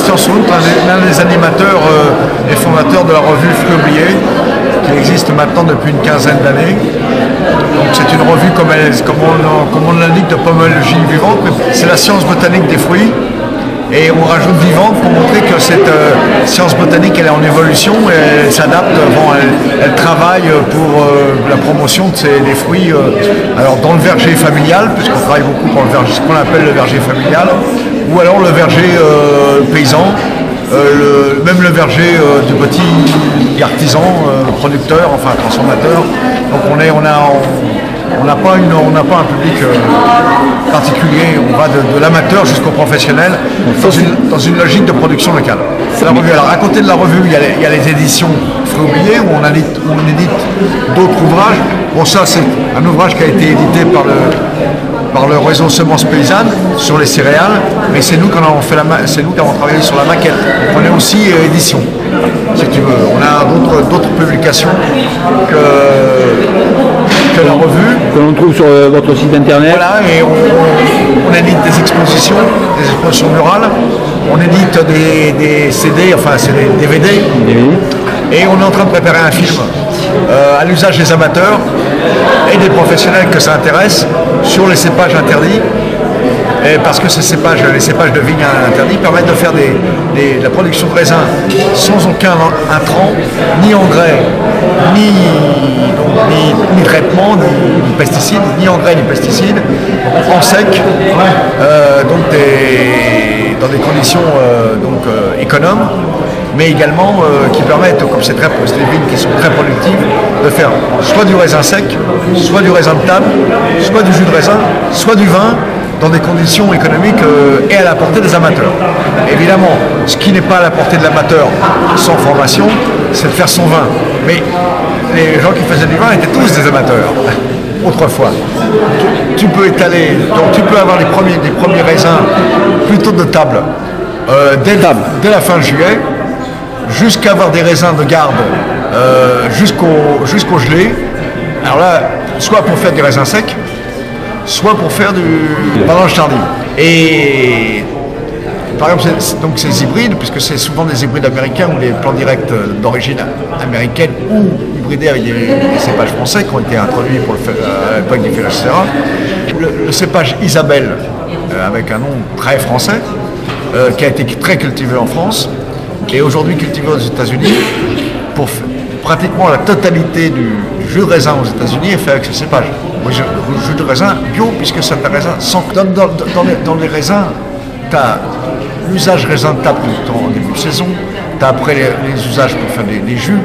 Christian Soult, l'un des animateurs et fondateurs de la revue Fruits oubliés, qui existe maintenant depuis une quinzaine d'années. Donc c'est une revue comme on l'indique de pomologie vivante, mais c'est la science botanique des fruits. Et on rajoute vivante pour montrer que cette science botanique elle est en évolution, et elle s'adapte, elle travaille pour la promotion des fruits alors dans le verger familial, puisqu'on travaille beaucoup pour le verger, ce qu'on appelle le verger familial, ou alors le verger paysan, même le verger du petit artisan, producteur, enfin transformateur. Donc on n'a pas un public particulier, on va de l'amateur jusqu'au professionnel dans une logique de production locale. La revue. Alors à côté de la revue, il y a les éditions Fruits oubliés où on édite d'autres ouvrages. Bon, ça c'est un ouvrage qui a été édité par le réseau Semences Paysannes sur les céréales, mais c'est nous qui avons travaillé sur la maquette. On est aussi édition, si tu veux. On a d'autres publications que la revue. Que l'on trouve sur votre site internet. Voilà, et on édite des expositions murales, on édite des CD, enfin c'est des DVD, et on est en train de préparer un film à l'usage des amateurs et des professionnels que ça intéresse sur les cépages interdits. Et parce que les cépages de vigne interdits permettent de faire de la production de raisins sans aucun intrant, ni engrais, ni traitement, ni pesticides, ni engrais, ni pesticides, en sec, donc dans des conditions économes, mais également qui permettent, comme c'est des vignes qui sont très productives, de faire soit du raisin sec, soit du raisin de table, soit du jus de raisin, soit du vin, dans des conditions économiques et à la portée des amateurs. Évidemment, ce qui n'est pas à la portée de l'amateur sans formation, c'est de faire son vin. Mais les gens qui faisaient du vin étaient tous des amateurs, autrefois. Tu peux étaler, donc tu peux avoir les premiers raisins plutôt de table, dès la fin juillet, jusqu'à avoir des raisins de garde jusqu'au gelé. Alors là, soit pour faire des raisins secs, soit pour faire du vendange tardive. Et par exemple, donc ces hybrides, puisque c'est souvent des hybrides américains ou des plants directs d'origine américaine ou hybridés avec des cépages français qui ont été introduits à l'époque des Phylloxera. Le cépage Isabelle, avec un nom très français, qui a été très cultivé en France et aujourd'hui cultivé aux États-Unis, pour pratiquement la totalité du jus de raisin aux États-Unis est fait avec ce cépage. Le jus de raisin bio, puisque c'est un raisin sans. Dans les raisins, tu as l'usage raisin de table tout le temps en début de saison, tu as après les usages pour faire des jus,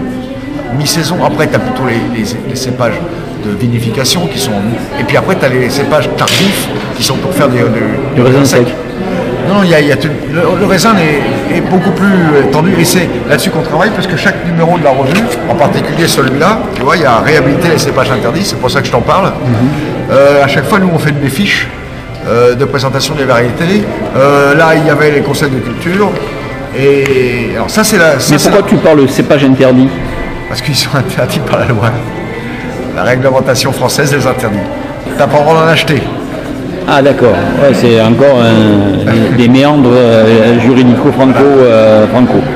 mi-saison, après tu as plutôt les cépages de vinification qui sont. Et puis après tu as les cépages tardifs qui sont pour faire du raisin sec. Non, le raisin est beaucoup plus tendu et c'est là-dessus qu'on travaille parce que chaque numéro de la revue, en particulier celui-là, tu vois, il y a réhabilité les cépages interdits, c'est pour ça que je t'en parle. À chaque fois, nous, on fait des fiches de présentation des variétés. Là, il y avait les conseils de culture. Et alors ça, c'est la. Mais pourquoi tu parles de cépages interdits? Parce qu'ils sont interdits par la loi. La réglementation française les interdit. Tu n'as pas le droit d'en acheter. Ah d'accord, ouais, c'est encore des méandres juridico-franco.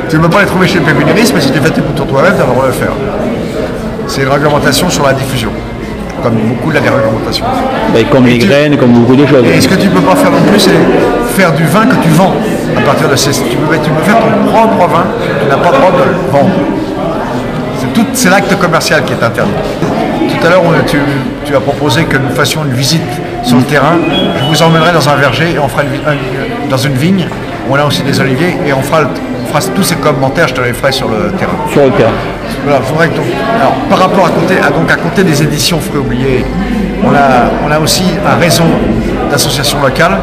Tu ne peux pas les trouver chez le pépiniériste, mais si tu fais tes boutons toi-même, tu as le droit de le faire. C'est une réglementation sur la diffusion, comme beaucoup de la réglementation. Comme les graines, comme beaucoup de choses. Et ce que tu ne peux pas faire non plus, c'est faire du vin que tu vends. À partir de ces, tu peux faire ton propre vin, tu n'as pas le droit de le vendre. C'est l'acte commercial qui est interdit. Tout à l'heure, tu as proposé que nous fassions une visite sur le terrain. Je vous emmènerai dans un verger et on fera dans une vigne où on a aussi des oliviers et on fera tous ces commentaires, je te les ferai sur le terrain. Sur le terrain. Voilà, alors, par rapport à côté des éditions Fruits oubliés, on a aussi un réseau d'associations locales,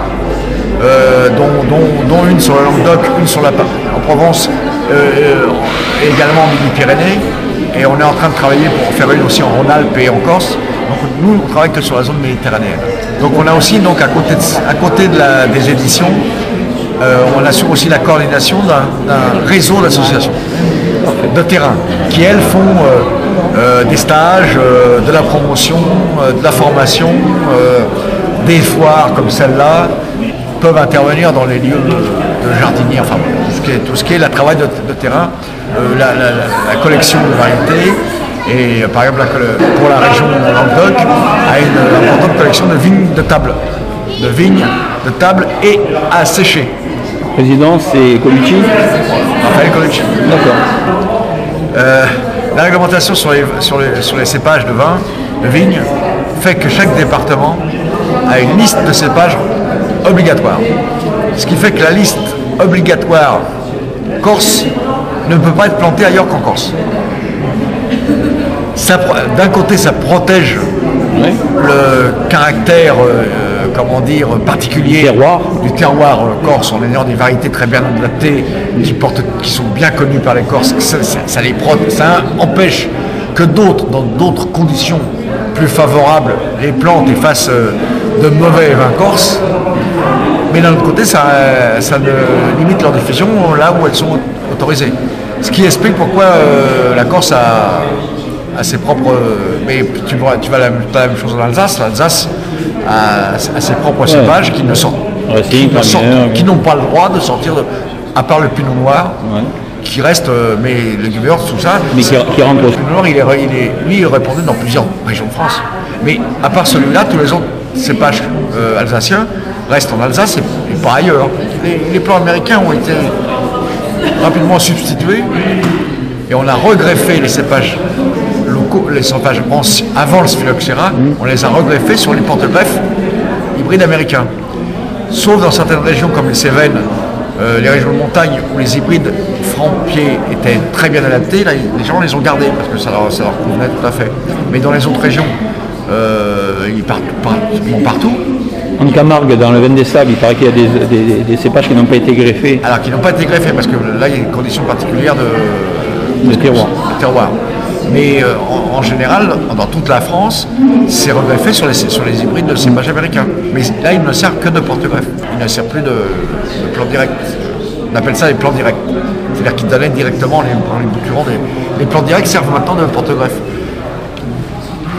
dont une sur le Languedoc, une en Provence et également en Midi-Pyrénées. Et on est en train de travailler pour en faire une aussi en Rhône-Alpes et en Corse. Donc nous, on travaille que sur la zone méditerranéenne. Donc on a aussi, donc, à côté des éditions, on assure aussi la coordination d'un réseau d'associations de terrain qui, elles, font des stages, de la promotion, de la formation, des foires comme celle-là, peuvent intervenir dans les lieux de jardinier, enfin tout ce qui est le travail de terrain, la collection de variétés. Et par exemple, pour la région de Languedoc, a une importante collection de vignes de table. De vignes de table et à sécher. Président, c'est Colucci. Raphaël Colucci. D'accord. La réglementation sur les cépages de vin, de vigne, fait que chaque département a une liste de cépages obligatoire. Ce qui fait que la liste obligatoire corse ne peut pas être plantée ailleurs qu'en Corse. D'un côté, ça protège le caractère, particulier du terroir corse en ayant des variétés très bien adaptées qui sont bien connues par les Corses. Ça empêche que d'autres, dans d'autres conditions plus favorables, les plantes et fassent de mauvais vins corses. Mais d'un autre côté, ça limite leur diffusion là où elles sont autorisées. Ce qui explique pourquoi la Corse a ses propres... mais tu vois la même chose en Alsace. L'Alsace a ses propres cépages qui n'ont pas le droit de sortir, à part le pinot noir, qui reste, mais le Gewürz, tout ça. Mais qui rentre aussi. Le pinot noir, il est répandu dans plusieurs régions de France. Mais à part celui-là, tous les autres cépages alsaciens restent en Alsace et pas ailleurs. Les plants américains ont été rapidement substitués et on a regreffé les cépages locaux, les cépages avant le Sphyloxera, on les a regreffés sur les porte-greffes hybrides américains. Sauf dans certaines régions comme les Cévennes, les régions de montagne où les hybrides franc-pied étaient très bien adaptés, là, les gens les ont gardés parce que ça leur convenait tout à fait. Mais dans les autres régions, ils partent pratiquement partout. En Camargue, dans le Vin des Sables, il paraît qu'il y a des cépages qui n'ont pas été greffés. Alors qui n'ont pas été greffés parce que là il y a une condition particulière de terroir. Mais en général, dans toute la France, c'est regreffé sur les hybrides de cépages américains. Mais là, il ne sert que de porte-greffe. Il ne sert plus de plan direct. On appelle ça les plans directs. C'est-à-dire qu'ils donnaient directement les bouturons. Les plans directs servent maintenant de porte-greffe.